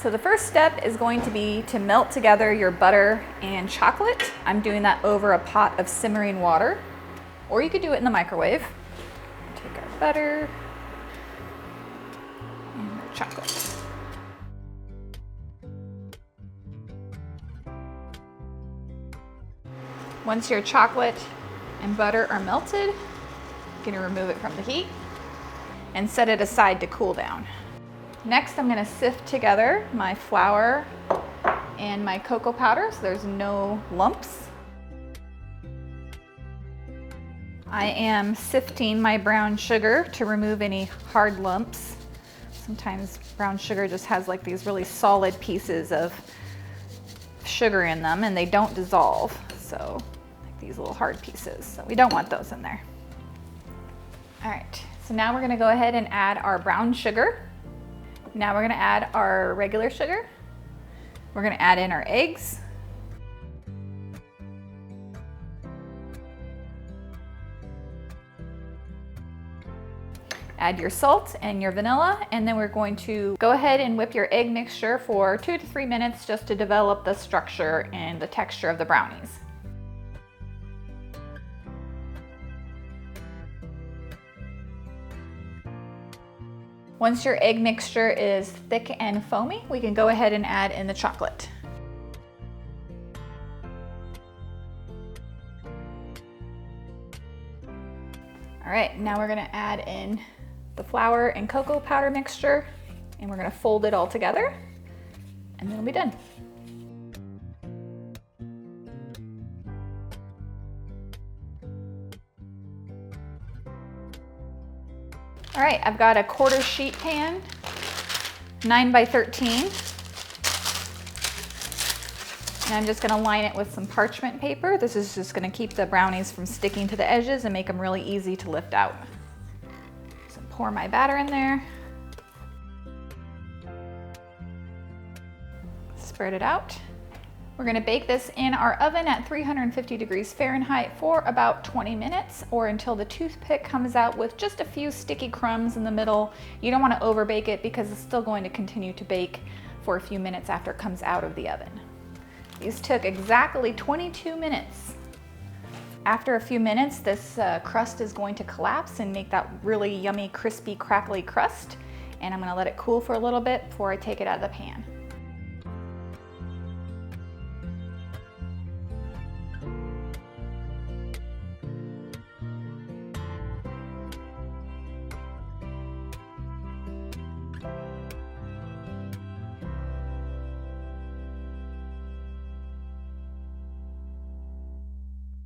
So the first step is going to be to melt together your butter and chocolate. I'm doing that over a pot of simmering water, or you could do it in the microwave. Take our butter and our chocolate. Once your chocolate and butter are melted, you're going to remove it from the heat and set it aside to cool down. Next, I'm going to sift together my flour and my cocoa powder so there's no lumps. I am sifting my brown sugar to remove any hard lumps. Sometimes brown sugar just has like these really solid pieces of sugar in them and they don't dissolve. So like these little hard pieces. So we don't want those in there. All right, so now we're going to go ahead and add our brown sugar. Now we're going to add our regular sugar. We're going to add in our eggs. Add your salt and your vanilla, and then we're going to go ahead and whip your egg mixture for 2 to 3 minutes just to develop the structure and the texture of the brownies. Once your egg mixture is thick and foamy, we can go ahead and add in the chocolate. All right, now we're gonna add in the flour and cocoa powder mixture, and we're gonna fold it all together, and then we'll be done. All right, I've got a 1/4 sheet pan, 9 by 13. And I'm just gonna line it with some parchment paper. This is just gonna keep the brownies from sticking to the edges and make them really easy to lift out. So pour my batter in there. Spread it out. We're gonna bake this in our oven at 350 degrees Fahrenheit for about 20 minutes or until the toothpick comes out with just a few sticky crumbs in the middle. You don't wanna over bake it because it's still going to continue to bake for a few minutes after it comes out of the oven. These took exactly 22 minutes. After a few minutes, this crust is going to collapse and make that really yummy, crispy, crackly crust. And I'm gonna let it cool for a little bit before I take it out of the pan.